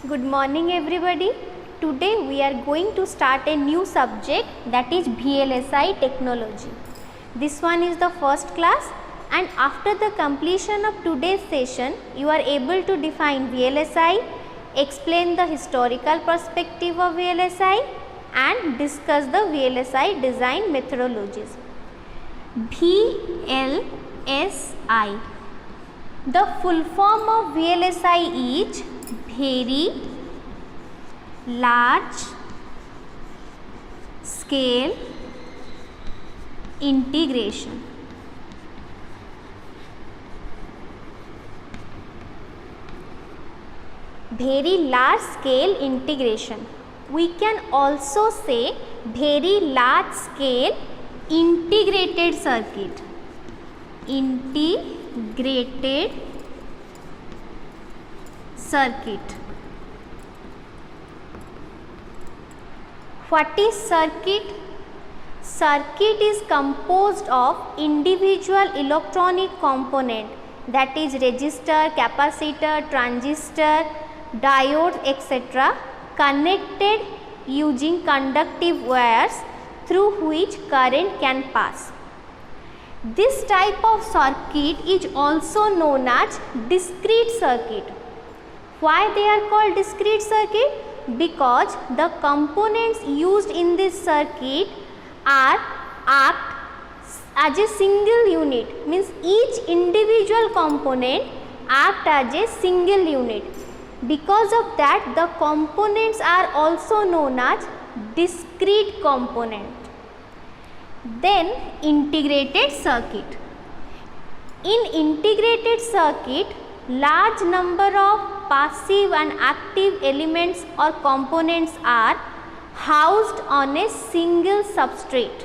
Good morning everybody. Today we are going to start a new subject, that is VLSI technology. This one is the first class, and after the completion of today's session you are able to define VLSI, explain the historical perspective of VLSI and discuss the VLSI design methodologies. VLSI. The full form of VLSI is Very Large Scale Integration. Very large scale integration. We can also say very large scale integrated circuit. Integrated circuit. What is circuit? Circuit is composed of individual electronic component, that is resistor, capacitor, transistor, diode, etc., connected using conductive wires through which current can pass. This type of circuit is also known as discrete circuit. Why they are called discrete circuit? Because the components used in this circuit are act as a single unit, means each individual component act as a single unit. Because of that, the components are also known as discrete component. Then integrated circuit. In integrated circuit, large number of passive and active elements or components are housed on a single substrate.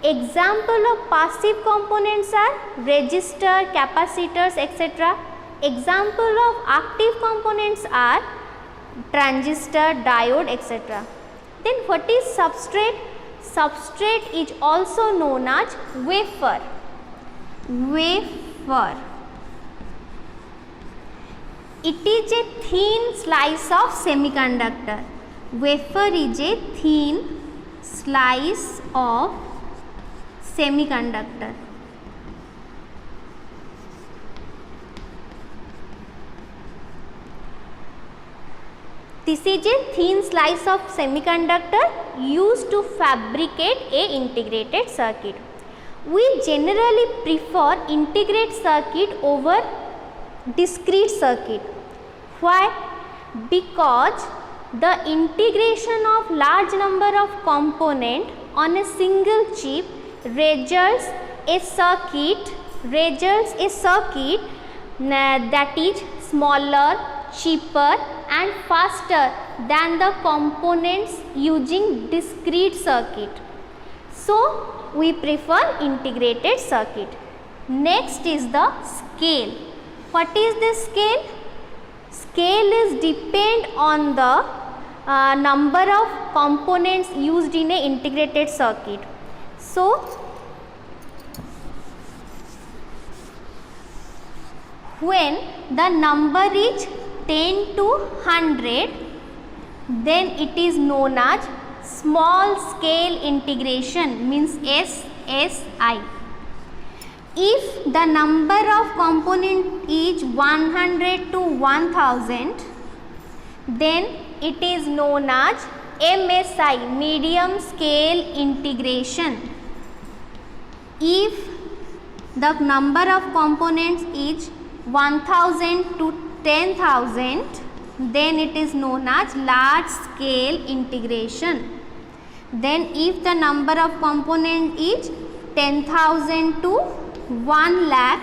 Example of passive components are resistor, capacitors, etc. Example of active components are transistor, diode, etc. Then what is substrate? Substrate is also known as wafer. Wafer. It is a thin slice of semiconductor. Wafer is a thin slice of semiconductor. This is a thin slice of semiconductor used to fabricate a integrated circuit. We generally prefer integrated circuit over discrete circuit. Why? Because the integration of large number of components on a single chip results a circuit that is smaller, cheaper and faster than the components using discrete circuit. So we prefer integrated circuit. Next is the scale. What is this scale? Scale is depend on the number of components used in a integrated circuit. So when the number is 10 to 100, then it is known as small scale integration, means SSI. If the number of component is 100 to 1000, then it is known as MSI, medium scale integration. If the number of components is 1000 to 10,000, then it is known as large scale integration. Then if the number of components is 10,000 to 1 lakh,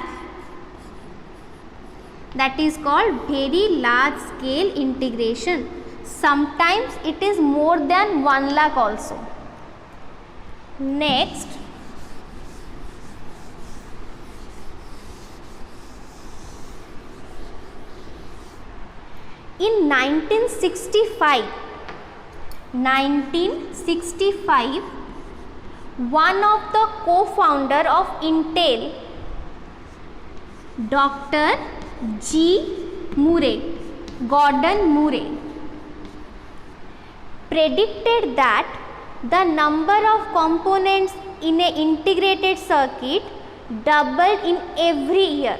that is called very large scale integration. Sometimes it is more than 1 lakh also. Next, in 1965, one of the co-founder of Intel, Dr. G. Murray, Gordon Murray predicted that the number of components in an integrated circuit doubled in every year,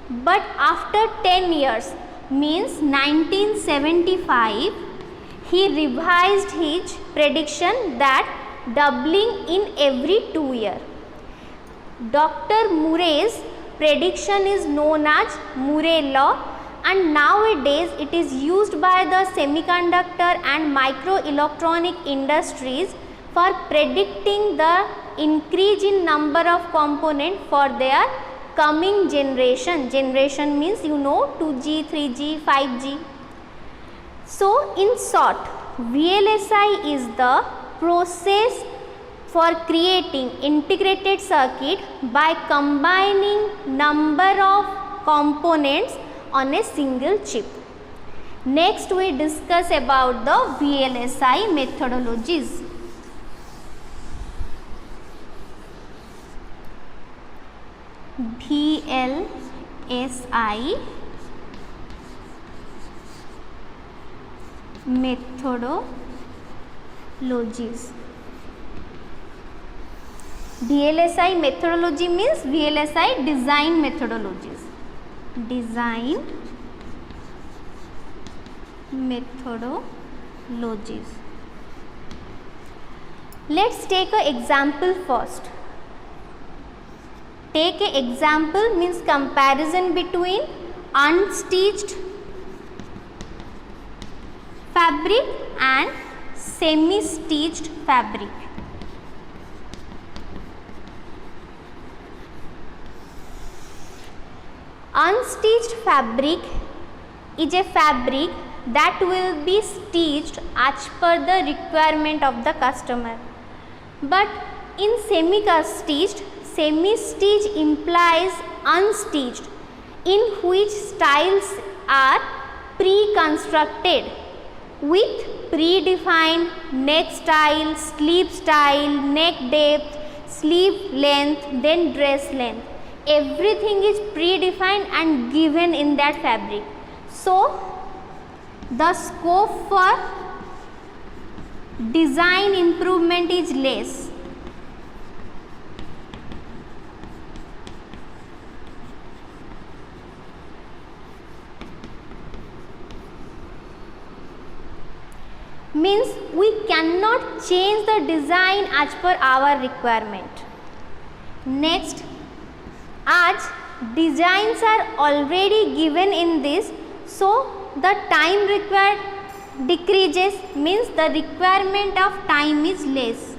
but after 10 years, means 1975, he revised his prediction that doubling in every 2 years. Dr. Murray's prediction is known as Murray law, and nowadays it is used by the semiconductor and microelectronic industries for predicting the increase in number of components for their coming generation. Generation means 2G, 3G, 5G. So in short, VLSI is the process for creating integrated circuit by combining number of components on a single chip. Next we discuss about the VLSI methodologies. VLSI methodologies. VLSI methodology means VLSI design methodologies. Design methodologies. Let's take an example first. Take an example means comparison between unstitched fabric and semi-stitched fabric. Unstitched fabric is a fabric that will be stitched as per the requirement of the customer. But in semi-stitched, semi-stitch implies unstitched, in which styles are pre-constructed with predefined neck style, sleeve style, neck depth, sleeve length, then dress length. Everything is predefined and given in that fabric. So the scope for design improvement is less. Means we cannot change the design as per our requirement. Next, as designs are already given in this, so the time required decreases, means the requirement of time is less.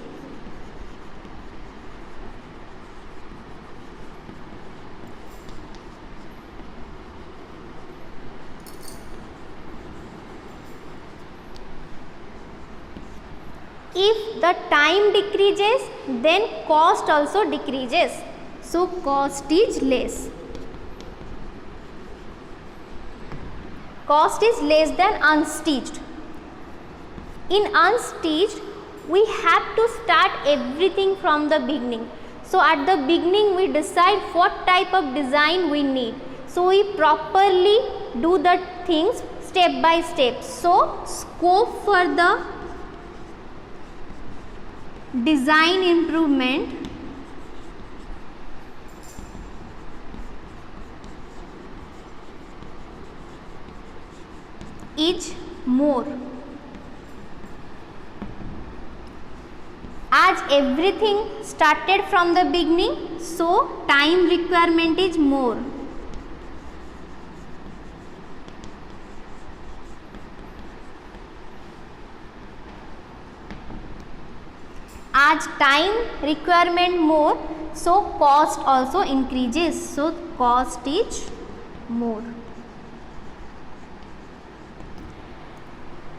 If the time decreases, then cost also decreases. So cost is less. Cost is less than unstitched. In unstitched, we have to start everything from the beginning. So at the beginning we decide what type of design we need. So we properly do the things step by step. So scope for the design improvement is more, as everything started from the beginning, so time requirement is more. As time requirement more, so cost also increases. So cost is more.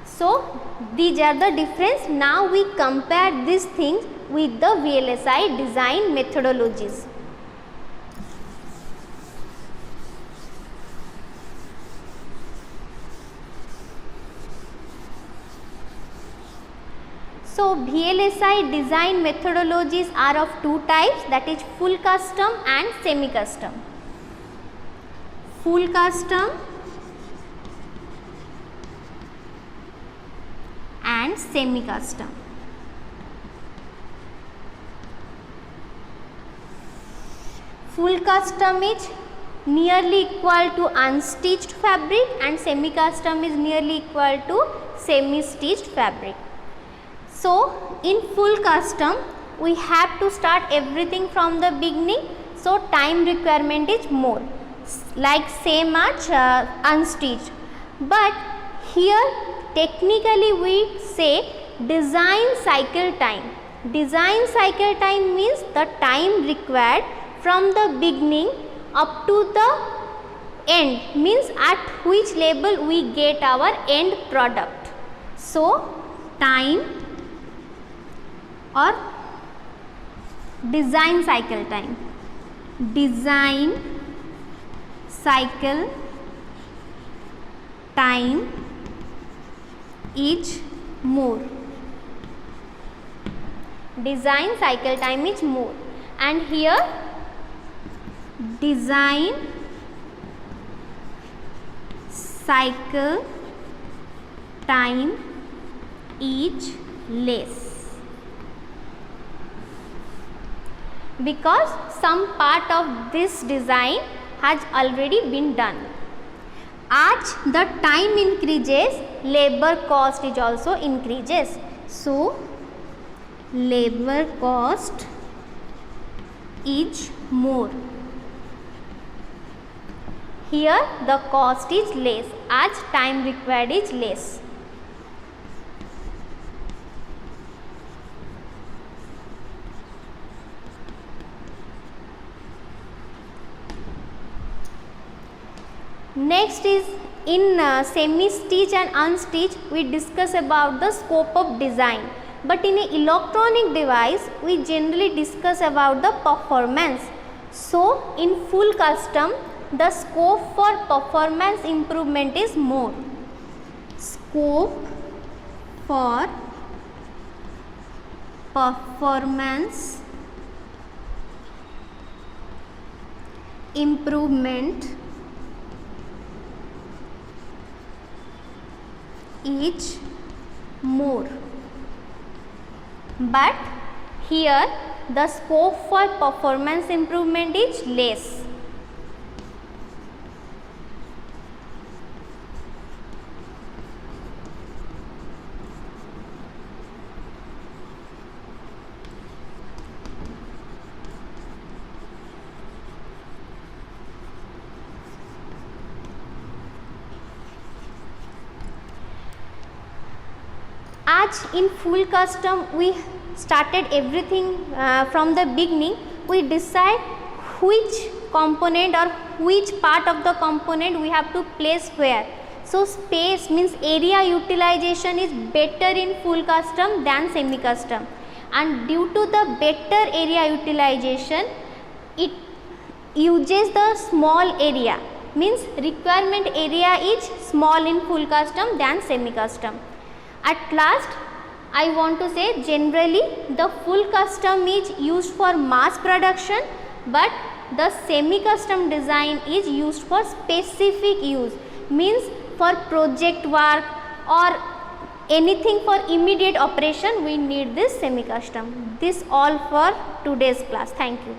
So these are the difference. Now we compare these things with the VLSI design methodologies. So VLSI design methodologies are of two types, that is full custom and semi-custom. Full custom and semi-custom. Full custom is nearly equal to unstitched fabric and semi-custom is nearly equal to semi-stitched fabric. So, in full custom, we have to start everything from the beginning, so time requirement is more, like same as unstitched. But here technically we say design cycle time. Design cycle time means the time required from the beginning up to the end, means at which level we get our end product. So, time or design cycle time. Design cycle time is more. Design cycle time is more, and here design cycle time is less, because some part of this design has already been done. As the time increases, labor cost is also increases. So, labor cost is more. Here the cost is less as time required is less. Next is in semi-stitch and unstitch we discuss about the scope of design, but in an electronic device we generally discuss about the performance. So, in full custom the scope for performance improvement is more. Scope for performance improvement is more, but here the scope for performance improvement is less. As in full custom we started everything from the beginning, we decide which component or which part of the component we have to place where. So, space means area utilization is better in full custom than semi custom, and due to the better area utilization it uses the small area, means requirement area is small in full custom than semi custom. At last I want to say generally the full custom is used for mass production, but the semi custom design is used for specific use, means for project work or anything for immediate operation we need this semi custom. This all for today's class. Thank you.